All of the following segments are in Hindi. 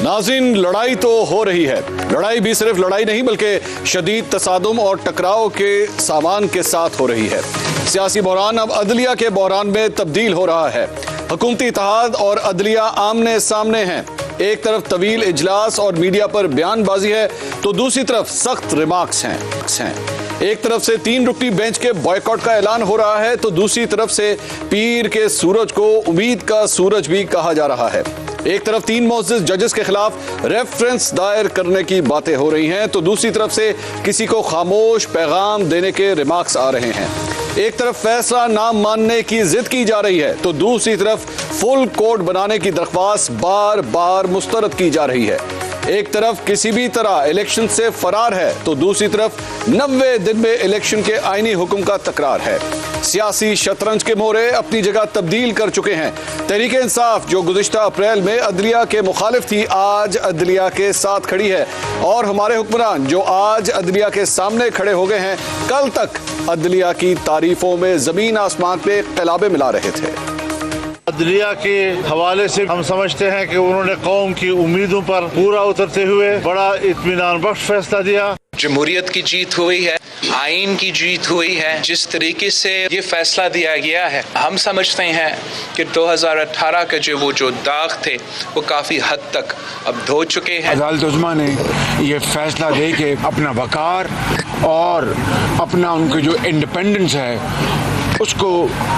नाज़रीन, लड़ाई तो हो रही है। लड़ाई भी सिर्फ लड़ाई नहीं बल्कि शदीद तसादुम और टकराव के सामान के साथ हो रही है। सियासी बहरान अब अदलिया के बहरान में तब्दील हो रहा है। हुकूमती इत्तेहाद और अदलिया आमने सामने हैं। एक तरफ तवील इजलास और मीडिया पर बयानबाजी है तो दूसरी तरफ सख्त रिमार्क्स हैं। एक तरफ से 3 रुकनी बेंच के बॉयकॉट का ऐलान हो रहा है तो दूसरी तरफ से पीर के सूरज को उम्मीद का सूरज भी कहा जा रहा है। एक तरफ 3 मुअज़्ज़िज़ जजेस के खिलाफ रेफरेंस दायर करने की बातें हो रही हैं तो दूसरी तरफ से किसी को खामोश पैगाम देने के रिमार्क्स आ रहे हैं। एक तरफ फैसला ना मानने की जिद की जा रही है तो दूसरी तरफ फुल कोर्ट बनाने की दरख्वास्त बार बार मुस्तरद की जा रही है। एक तरफ किसी भी तरह इलेक्शन से फरार है तो दूसरी तरफ 90 दिन में इलेक्शन के आईनी हुक्म का तकरार है। सियासी शतरंज के मोहरे अपनी जगह तब्दील कर चुके हैं। तहरीक इंसाफ जो गुज़िश्ता अप्रैल में अदलिया के मुखालिफ थी आज अदलिया के साथ खड़ी है और हमारे हुक्मरान जो आज अदलिया के सामने खड़े हो गए हैं कल तक अदलिया की तारीफों में जमीन आसमान पे क़िलाबे मिला रहे थे। अदलिया के हवाले से हम समझते हैं कि उन्होंने कौम की उम्मीदों पर पूरा उतरते हुए बड़ा इत्मीनान बख्श फैसला दिया। जमहूरियत की जीत हुई है, आइन की जीत हुई है। जिस तरीके से ये फैसला दिया गया है हम समझते हैं कि 2018 के जो दाग थे वो काफ़ी हद तक अब धो चुके हैं। अदालत उज़्मा ने ये फैसला दे के अपना वक़ार और अपना उनकी जो इंडिपेंडेंस है उसको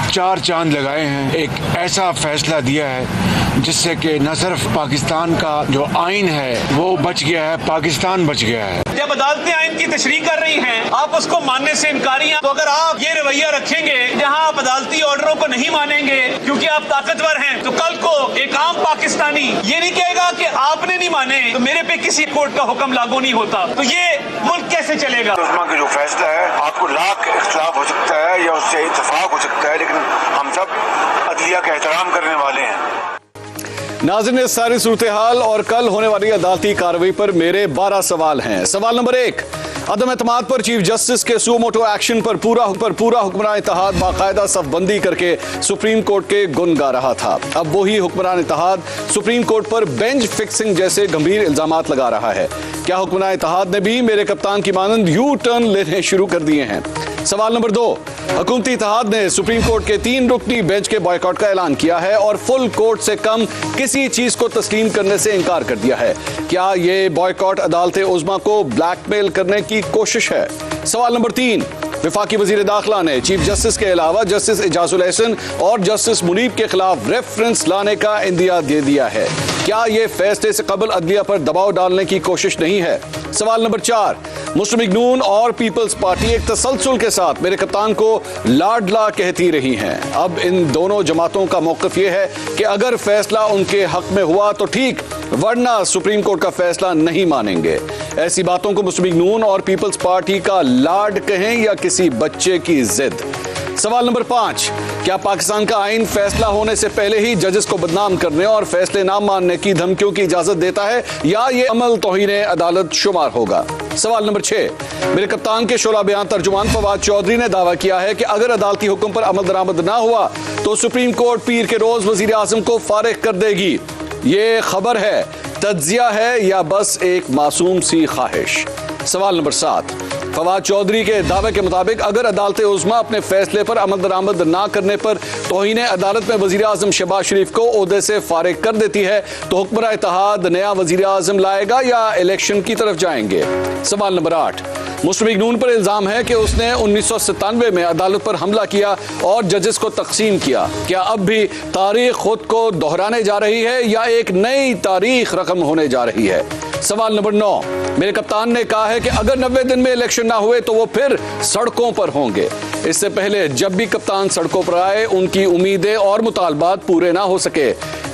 4 चांद लगाए हैं। एक ऐसा फैसला दिया है जिससे कि न सिर्फ पाकिस्तान का जो आइन है वो बच गया है, पाकिस्तान बच गया है। जब अदालतें आइन की तशरीह कर रही हैं, आप उसको मानने से इनकारी हैं, तो अगर आप ये रवैया रखेंगे जहां आप अदालती ऑर्डरों को नहीं मानेंगे क्योंकि आप ताकतवर हैं, तो कल को एक आम पाकिस्तानी ये नहीं कहेगा कि आपने नहीं माने तो मेरे पे किसी कोर्ट का हुक्म लागू नहीं होता, तो ये मुल्क कैसे चलेगा। उस्मा का जो फैसला है आपको लाख इख्तिलाफ हो सकता है या उससे इत्तेफाक हो सकता है, लेकिन हम सब अदलिया का एहतराम करने वाले हैं। नाज़रीन, इस सारी सूरत हाल और कल होने वाली अदालती कार्रवाई पर मेरे 12 सवाल हैं। सवाल नंबर 1, अदम एतमाद पर चीफ जस्टिस के सुओ मोटो एक्शन पर पूरा हुक्मरान इत्तेहाद बाकायदा सफबंदी करके सुप्रीम कोर्ट के गुण गा रहा था। अब वही हुक्मरान इत्तेहाद सुप्रीम कोर्ट पर बेंच फिक्सिंग जैसे गंभीर इल्जामात लगा रहा है। क्या हुक्मरान इत्तेहाद ने भी मेरे कप्तान की मानंद यू टर्न लेने शुरू कर दिए हैं। सवाल नंबर 2, हुकूमती इत्तेहाद ने सुप्रीम कोर्ट के 3 रुकनी बेंच के बॉयकॉट का ऐलान किया है और फुल कोर्ट से कम किसी चीज को तस्लीम करने से इनकार कर दिया है। क्या ये बॉयकॉट अदालत उज़्मा को ब्लैकमेल करने की कोशिश है। सवाल नंबर 3, वफाकी वजीर दाखिला ने चीफ जस्टिस के अलावा जस्टिस इजाजुल एहसन और जस्टिस मुनीब के खिलाफ रेफरेंस लाने का इंदिया दे दिया है। क्या ये फैसले से कबल अदलिया पर दबाव डालने की कोशिश नहीं है। सवाल नंबर 4, मुस्लिम लीग नून और पीपल्स पार्टी एक तसलसल के साथ मेरे कप्तान को लाडला कहती रही हैं। अब इन दोनों जमातों का मौक़िफ़ ये है कि अगर फैसला उनके हक में हुआ तो ठीक, वरना सुप्रीम कोर्ट का फैसला नहीं मानेंगे। ऐसी बातों को मुस्लिम लीग नून और पीपल्स पार्टी का लाड कहें या किसी बच्चे की जिद। सवाल नंबर 5, क्या पाकिस्तान का आइन फैसला होने से पहले ही जजेस को बदनाम करने और फैसले ना मानने की धमकियों की इजाजत देता है या ये अमल तौहीन अदालत शुमार होगा। सवाल नंबर 6, मेरे कप्तान के शोला बयान तर्जुमान फवाद चौधरी ने दावा किया है कि अगर अदालती हुक्म पर अमल दरामद ना हुआ तो सुप्रीम कोर्ट पीर के रोज वजीर आजम को फारिग कर देगी। ये खबर है, तज्जिया है या बस एक मासूम सी ख्वाहिश। सवाल नंबर 7, फवाद चौधरी के दावे के मुताबिक अगर अदालत उज़्मा अपने फैसले पर अमल दरामद ना करने पर तौहीन अदालत में वजीर आजम शहबाज शरीफ को ओहदे से फारिग कर देती है तो हुक्मरान इत्तेहाद नया वजीर आजम लाएगा या इलेक्शन की तरफ जाएंगे। सवाल नंबर 8, मुस्लिम लीग नून पर इल्जाम है कि उसने 1997 में अदालत पर हमला किया और जजेस को तकसीम किया। क्या अब भी तारीख खुद को दोहराने जा रही है या एक नई तारीख रकम होने जा रही है। सवाल नंबर 9, मेरे कप्तान ने कहा है कि अगर 90 दिन में इलेक्शन ना हुए तो वो फिर सड़कों पर होंगे। इससे पहले जब भी कप्तान सड़कों पर आए उनकी उम्मीदें और मुतालबात पूरे ना हो सके।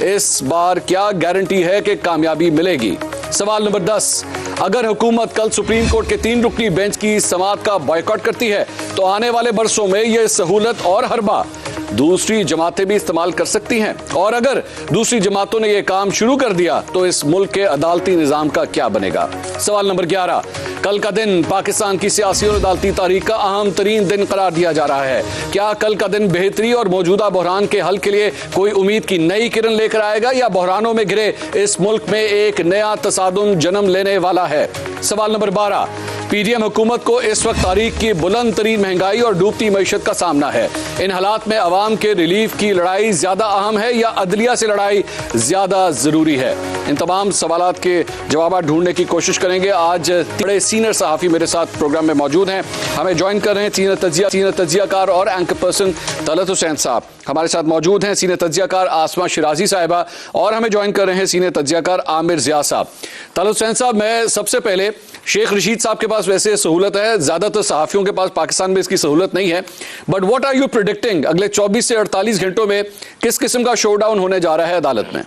इस बार क्या गारंटी है कि कामयाबी मिलेगी। सवाल नंबर 10, अगर हुकूमत कल सुप्रीम कोर्ट के 3 रुकनी बेंच की समाअत का बॉयकॉट करती है तो आने वाले बरसों में यह सहूलत और हरबा दूसरी जमातें भी इस्तेमाल कर सकती हैं और अगर दूसरी जमातों ने यह काम शुरू कर दिया तो इस मुल्क के अदालती निजाम का क्या बनेगा। सवाल नंबर 11, कल का दिन पाकिस्तान की सियासी और अदालती तारीख का अहम तरीन दिन करार दिया जा रहा है। क्या कल का दिन बेहतरी और मौजूदा बहरान के हल के लिए कोई उम्मीद की नई किरण लेकर आएगा या बहरानों में घिरे इस मुल्क में एक नया तसादुम जन्म लेने वाला है? सवाल नंबर 12। पीडीएम हुकूमत को इस वक्त तारीख की बुलंद तरीन महंगाई और डूबती मईशत का सामना है। इन हालात में अवाम के रिलीफ की लड़ाई ज्यादा अहम है या अदलिया से लड़ाई ज्यादा जरूरी है? इन तमाम सवालात के जवाब ढूंढने की कोशिश करेंगे। आज बड़े सीनियर सहाफ़ी मेरे साथ प्रोग्राम में मौजूद हैं। हमें ज्वाइन कर रहे हैं सीनियर तज्जियाकार और एंकर पर्सन तलत हुसैन साहब हमारे साथ मौजूद हैं, सीनियर तज्जियाकार आसमा शिराजी साहिबा, और हमें ज्वाइन कर रहे हैं सीनियर तज्जियाकार आमिर ज़िया साहब। तलत हुसैन साहब, मैं सबसे पहले शेख रशीद साहब के पास वैसे सहूलत है, ज्यादातर सहाफ़ियों के पास पाकिस्तान में इसकी सहूलत नहीं है, but what are you predicting अगले 24 से 48 घंटों में किस किस्म का शोडाउन होने जा रहा है अदालत में?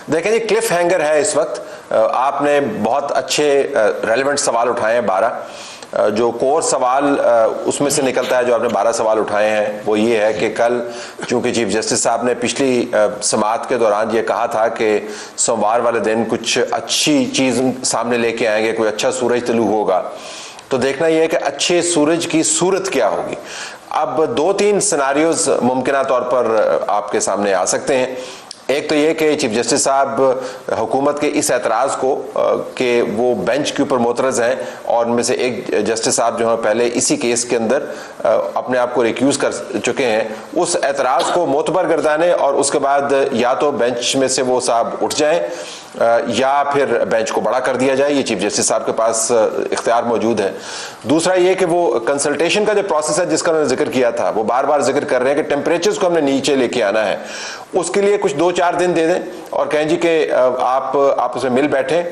देखें जी, क्लिफ हैंगर है इस वक्त। आपने बहुत अच्छे रेलेवेंट सवाल उठाए हैं 12। जो कोर सवाल उसमें से निकलता है, जो आपने 12 सवाल उठाए हैं, वो ये है कि कल चूंकि चीफ जस्टिस साहब ने पिछली समाअत के दौरान ये कहा था कि सोमवार वाले दिन कुछ अच्छी चीज़ सामने लेके आएंगे, कोई अच्छा सूरज तलू होगा, तो देखना यह है कि अच्छे सूरज की सूरत क्या होगी। अब 2-3 सिनारियोज मुमकिन तौर पर आपके सामने आ सकते हैं। एक तो ये कि चीफ जस्टिस साहब हुकूमत के इस एतराज़ को कि वो बेंच के ऊपर मोतरज़ हैं, और उनमें से एक जस्टिस साहब जो हैं पहले इसी केस के अंदर अपने आप को रिक्यूज़ कर चुके हैं, उस एतराज़ को मोतबर गर्दाने और उसके बाद या तो बेंच में से वो साहब उठ जाएं या फिर बेंच को बड़ा कर दिया जाए। ये चीफ जस्टिस साहब के पास इख्तियार मौजूद है। दूसरा ये कि वो कंसल्टेशन का जो प्रोसेस है जिसका उन्होंने जिक्र किया था, वो बार बार जिक्र कर रहे हैं कि टेम्परेचर्स को हमने नीचे लेके आना है, उसके लिए कुछ 2-4 दिन दे दें और कहें जी कि आप आपस में मिल बैठें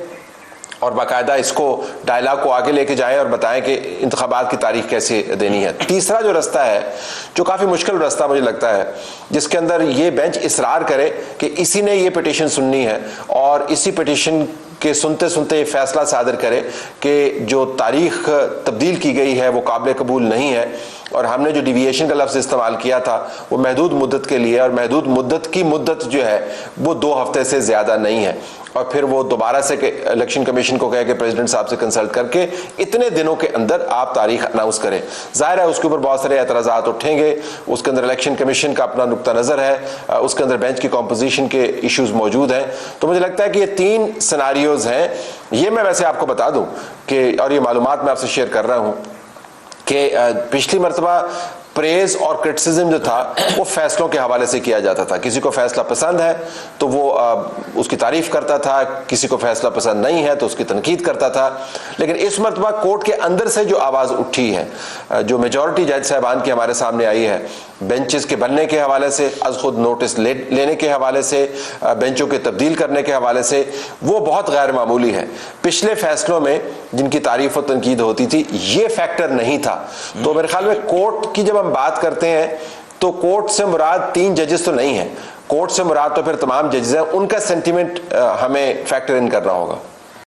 और बाकायदा इसको डायलॉग को आगे लेके जाएं और बताएं कि इंतखाबात की तारीख कैसे देनी है। तीसरा जो रास्ता है, जो काफ़ी मुश्किल रास्ता मुझे लगता है, जिसके अंदर ये बेंच इसरार करे कि इसी ने ये पिटीशन सुननी है और इसी पिटीशन के सुनते सुनते ये फैसला सादर करे कि जो तारीख तब्दील की गई है वो काबिल कबूल नहीं है, और हमने जो डिविएशन का लफ्ज़ इस्तेमाल किया था वो महदूद मुद्दत के लिए, और महदूद मुद्दत की मुद्दत जो है वो 2 हफ्ते से ज़्यादा नहीं है, और फिर वो दोबारा से इलेक्शन कमीशन को कहे कि प्रेसिडेंट साहब से कंसल्ट करके इतने दिनों के अंदर आप तारीख अनाउंस करें। जाहिर है उसके ऊपर बहुत सारे एतराज़ात उठेंगे, उसके अंदर इलेक्शन कमीशन का अपना नुक्ता नज़र है, उसके अंदर बेंच की कॉम्पोजिशन के इश्यूज़ मौजूद हैं। तो मुझे लगता है कि ये 3 सिनारियोज़ हैं। ये मैं वैसे आपको बता दूँ कि, और ये मालूमात मैं आपसे शेयर कर रहा हूँ कि पिछली मरतबा प्रेज और क्रिटिसिज्म जो था वो फैसलों के हवाले से किया जाता था। किसी को फैसला पसंद है तो वो उसकी तारीफ करता था, किसी को फैसला पसंद नहीं है तो उसकी तनकीद करता था। लेकिन इस मरतबा कोर्ट के अंदर से जो आवाज़ उठी है, जो मेजॉरिटी जज साहबान की हमारे सामने आई है, बेंचेस के बनने के हवाले से, अज खुद नोटिस लेने के हवाले से, बेंचों के तब्दील करने के हवाले से, वो बहुत गैर मामूली है। पिछले फैसलों में जिनकी तारीफ और तनकीद होती थी ये फैक्टर नहीं था। तो मेरे ख्याल में कोर्ट की जब हम बात करते हैं तो कोर्ट से मुराद 3 जजेस तो नहीं है, कोर्ट से मुराद तो फिर तमाम जजेस हैं, उनका सेंटिमेंट हमें फैक्टर इन करना होगा।